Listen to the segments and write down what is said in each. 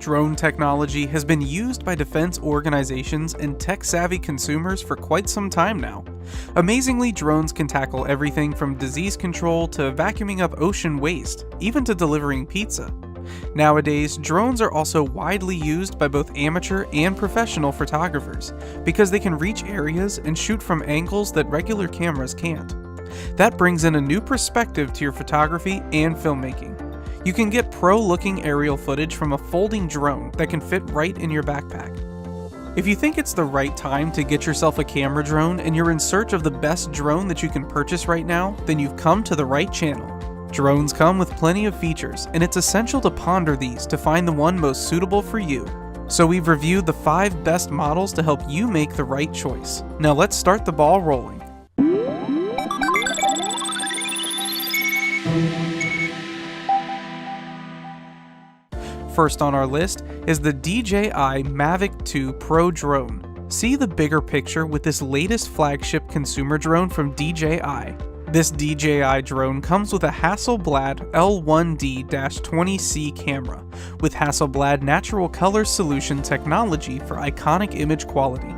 Drone technology has been used by defense organizations and tech-savvy consumers for quite some time now. Amazingly, drones can tackle everything from disease control to vacuuming up ocean waste, even to delivering pizza. Nowadays, drones are also widely used by both amateur and professional photographers because they can reach areas and shoot from angles that regular cameras can't. That brings in a new perspective to your photography and filmmaking. You can get pro-looking aerial footage from a folding drone that can fit right in your backpack. If you think it's the right time to get yourself a camera drone and you're in search of the best drone that you can purchase right now, then you've come to the right channel. Drones come with plenty of features, and it's essential to ponder these to find the one most suitable for you. So we've reviewed the 5 best models to help you make the right choice. Now let's start the ball rolling. First on our list is the DJI Mavic 2 Pro drone. See the bigger picture with this latest flagship consumer drone from DJI. This DJI drone comes with a Hasselblad L1D-20C camera with Hasselblad Natural Color Solution technology for iconic image quality.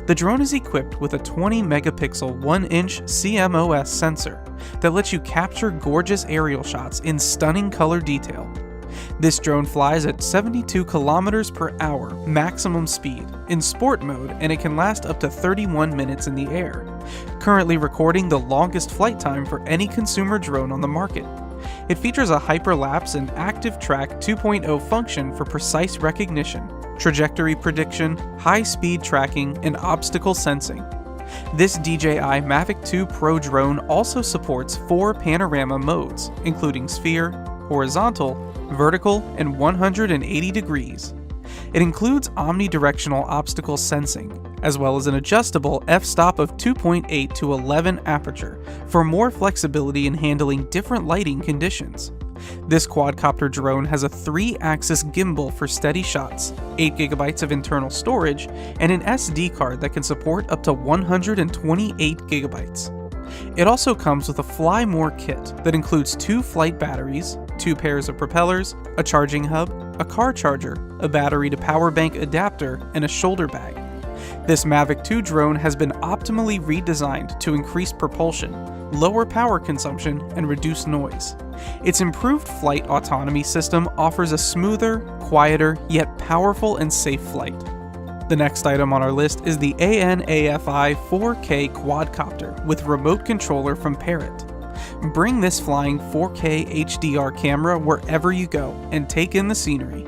The drone is equipped with a 20 megapixel 1-inch CMOS sensor that lets you capture gorgeous aerial shots in stunning color detail. This drone flies at 72 kilometers per hour maximum speed in sport mode, and it can last up to 31 minutes in the air, currently recording the longest flight time for any consumer drone on the market. It features a hyperlapse and active track 2.0 function for precise recognition, trajectory prediction, high-speed tracking, and obstacle sensing. This DJI Mavic 2 Pro drone also supports 4 panorama modes, including sphere, horizontal, vertical, and 180 degrees. It includes omnidirectional obstacle sensing, as well as an adjustable f-stop of 2.8 to 11 aperture for more flexibility in handling different lighting conditions. This quadcopter drone has a 3-axis gimbal for steady shots, 8 GB of internal storage, and an SD card that can support up to 128 GB. It also comes with a Fly More kit that includes 2 flight batteries, 2 pairs of propellers, a charging hub, a car charger, a battery to power bank adapter, and a shoulder bag. This Mavic 2 drone has been optimally redesigned to increase propulsion, lower power consumption, and reduce noise. Its improved flight autonomy system offers a smoother, quieter, yet powerful and safe flight. The next item on our list is the ANFI 4K quadcopter with remote controller from Parrot. Bring this flying 4K HDR camera wherever you go and take in the scenery.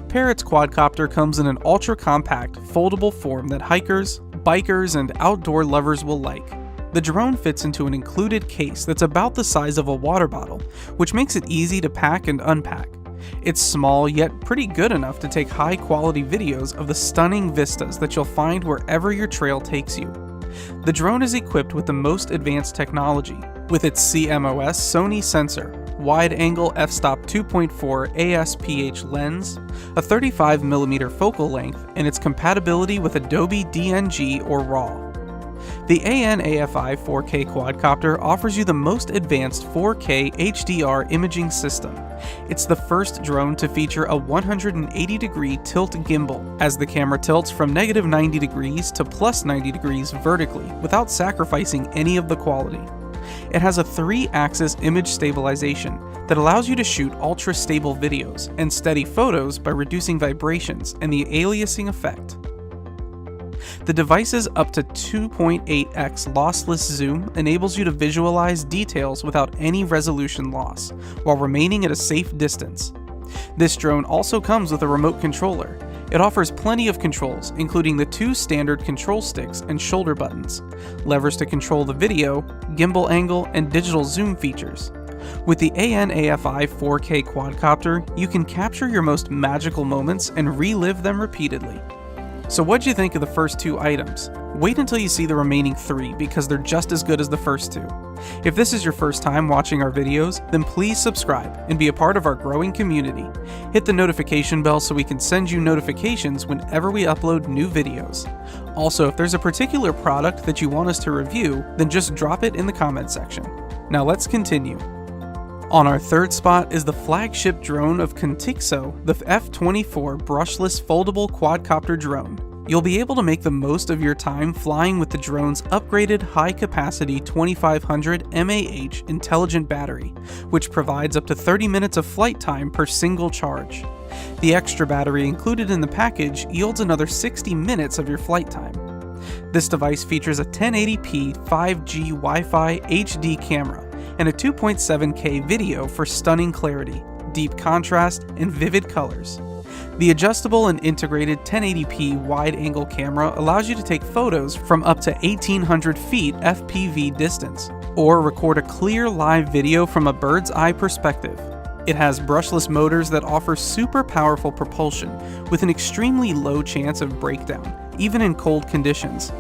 Parrot's quadcopter comes in an ultra-compact, foldable form that hikers, bikers, and outdoor lovers will like. The drone fits into an included case that's about the size of a water bottle, which makes it easy to pack and unpack. It's small yet pretty good enough to take high-quality videos of the stunning vistas that you'll find wherever your trail takes you. The drone is equipped with the most advanced technology, with its CMOS Sony sensor, wide-angle f-stop 2.4 ASPH lens, a 35mm focal length, and its compatibility with Adobe DNG or RAW. The ANFI 4K quadcopter offers you the most advanced 4K HDR imaging system. It's the first drone to feature a 180-degree tilt gimbal, as the camera tilts from -90 degrees to +90 degrees vertically without sacrificing any of the quality. It has a 3-axis image stabilization that allows you to shoot ultra-stable videos and steady photos by reducing vibrations and the aliasing effect. The device's up to 2.8x lossless zoom enables you to visualize details without any resolution loss, while remaining at a safe distance. This drone also comes with a remote controller. It offers plenty of controls, including the 2 standard control sticks and shoulder buttons, levers to control the video, gimbal angle, and digital zoom features. With the ANFI 4K quadcopter, you can capture your most magical moments and relive them repeatedly. So what'd you think of the first 2 items? Wait until you see the remaining 3 because they're just as good as the first 2. If this is your first time watching our videos, then please subscribe and be a part of our growing community. Hit the notification bell so we can send you notifications whenever we upload new videos. Also, if there's a particular product that you want us to review, then just drop it in the comment section. Now let's continue. On our third spot is the flagship drone of Contixo, the F24 brushless foldable quadcopter drone. You'll be able to make the most of your time flying with the drone's upgraded high-capacity 2500 mAh intelligent battery, which provides up to 30 minutes of flight time per single charge. The extra battery included in the package yields another 60 minutes of your flight time. This device features a 1080p 5G Wi-Fi HD camera and a 2.7K video for stunning clarity, deep contrast, and vivid colors. The adjustable and integrated 1080p wide-angle camera allows you to take photos from up to 1,800 feet FPV distance, or record a clear live video from a bird's eye perspective. It has brushless motors that offer super powerful propulsion with an extremely low chance of breakdown, even in cold conditions.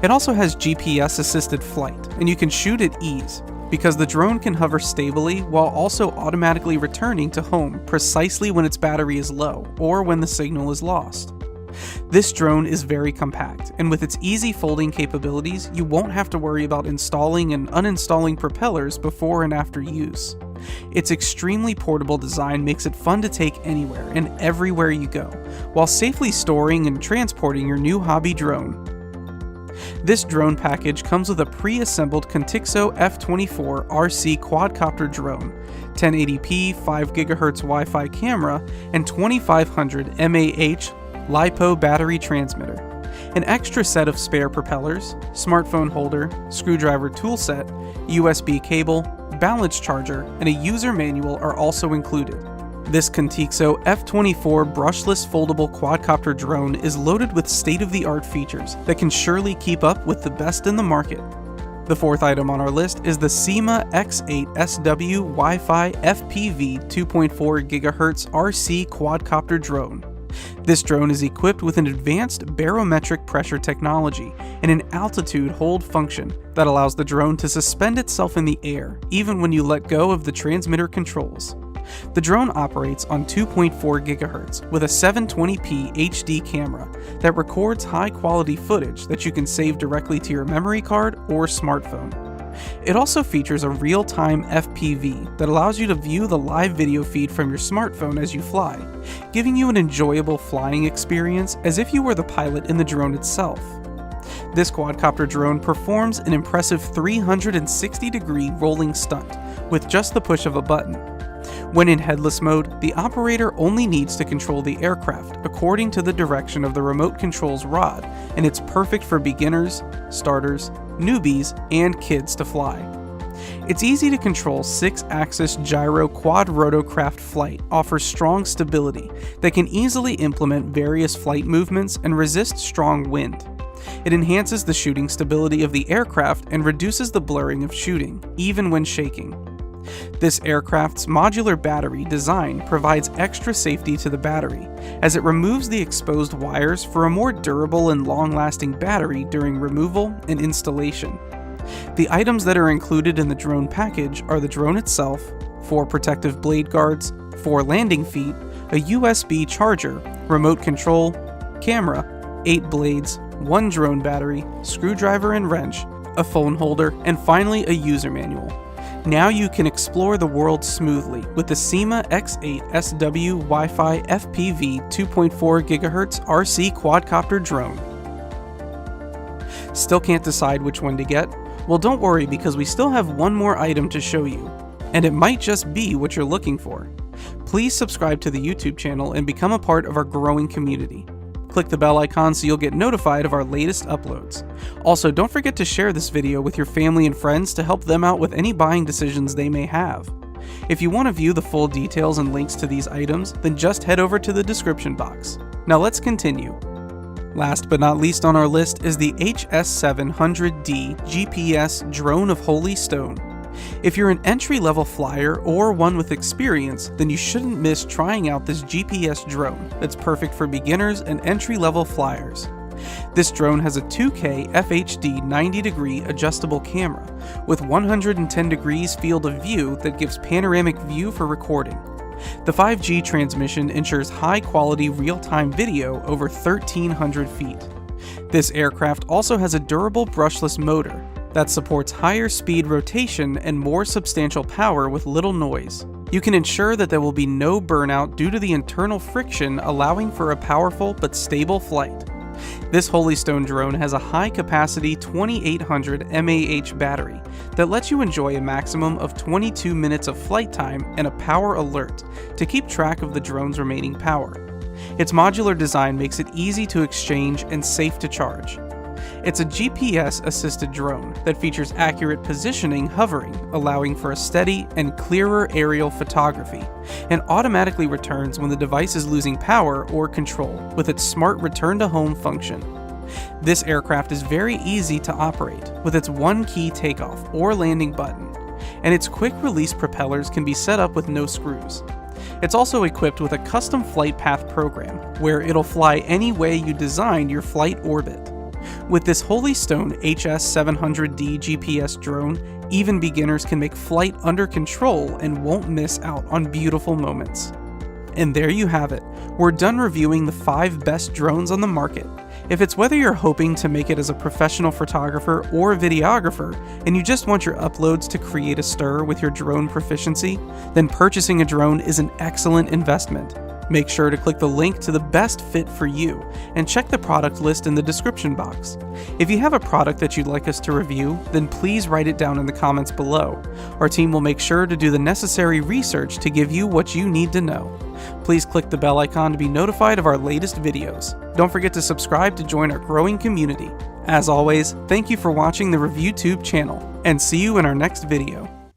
It also has GPS-assisted flight, and you can shoot at ease, because the drone can hover stably while also automatically returning to home precisely when its battery is low or when the signal is lost. This drone is very compact, and with its easy folding capabilities, you won't have to worry about installing and uninstalling propellers before and after use. Its extremely portable design makes it fun to take anywhere and everywhere you go, while safely storing and transporting your new hobby drone. This drone package comes with a pre-assembled Contixo F24 RC quadcopter drone, 1080p 5GHz Wi-Fi camera, and 2500 mAh LiPo battery transmitter. An extra set of spare propellers, smartphone holder, screwdriver toolset, USB cable, balance charger, and a user manual are also included. This Contixo F24 brushless foldable quadcopter drone is loaded with state-of-the-art features that can surely keep up with the best in the market. The fourth item on our list is the SEMA X8SW Wi-Fi FPV 2.4 GHz RC quadcopter drone. This drone is equipped with an advanced barometric pressure technology and an altitude hold function that allows the drone to suspend itself in the air even when you let go of the transmitter controls. The drone operates on 2.4 GHz with a 720p HD camera that records high-quality footage that you can save directly to your memory card or smartphone. It also features a real-time FPV that allows you to view the live video feed from your smartphone as you fly, giving you an enjoyable flying experience as if you were the pilot in the drone itself. This quadcopter drone performs an impressive 360-degree rolling stunt with just the push of a button. When in headless mode, the operator only needs to control the aircraft according to the direction of the remote control's rod, and it's perfect for beginners, starters, newbies, and kids to fly. Its easy to control 6-axis gyro quad rotorcraft flight offers strong stability that can easily implement various flight movements and resist strong wind. It enhances the shooting stability of the aircraft and reduces the blurring of shooting, even when shaking. This aircraft's modular battery design provides extra safety to the battery, as it removes the exposed wires for a more durable and long-lasting battery during removal and installation. The items that are included in the drone package are the drone itself, 4 protective blade guards, 4 landing feet, a USB charger, remote control, camera, 8 blades, 1 drone battery, screwdriver and wrench, a phone holder, and finally a user manual. Now you can explore the world smoothly with the SEMA X8SW Wi-Fi FPV 2.4 GHz RC quadcopter drone. Still can't decide which one to get? Well, don't worry, because we still have one more item to show you, and it might just be what you're looking for. Please subscribe to the YouTube channel and become a part of our growing community. Click the bell icon so you'll get notified of our latest uploads. Also, don't forget to share this video with your family and friends to help them out with any buying decisions they may have. If you want to view the full details and links to these items, then just head over to the description box. Now let's continue. Last but not least on our list is the HS700D GPS Drone of Holy Stone. If you're an entry-level flyer or one with experience, then you shouldn't miss trying out this GPS drone that's perfect for beginners and entry-level flyers. This drone has a 2K FHD 90-degree adjustable camera with 110 degrees field of view that gives panoramic view for recording. The 5G transmission ensures high-quality real-time video over 1,300 feet. This aircraft also has a durable brushless motor, that supports higher speed rotation and more substantial power with little noise. You can ensure that there will be no burnout due to the internal friction, allowing for a powerful but stable flight. This Holy Stone drone has a high-capacity 2800 mAh battery that lets you enjoy a maximum of 22 minutes of flight time and a power alert to keep track of the drone's remaining power. Its modular design makes it easy to exchange and safe to charge. It's a GPS-assisted drone that features accurate positioning hovering, allowing for a steady and clearer aerial photography, and automatically returns when the device is losing power or control with its smart return-to-home function. This aircraft is very easy to operate with its one-key takeoff or landing button, and its quick-release propellers can be set up with no screws. It's also equipped with a custom flight path program, where it'll fly any way you designed your flight orbit. With this Holy Stone HS700D GPS drone, even beginners can make flight under control and won't miss out on beautiful moments. And there you have it. We're done reviewing the 5 best drones on the market. If it's whether you're hoping to make it as a professional photographer or videographer, and you just want your uploads to create a stir with your drone proficiency, then purchasing a drone is an excellent investment. Make sure to click the link to the best fit for you, and check the product list in the description box. If you have a product that you'd like us to review, then please write it down in the comments below. Our team will make sure to do the necessary research to give you what you need to know. Please click the bell icon to be notified of our latest videos. Don't forget to subscribe to join our growing community. As always, thank you for watching the ReviewTube channel, and see you in our next video.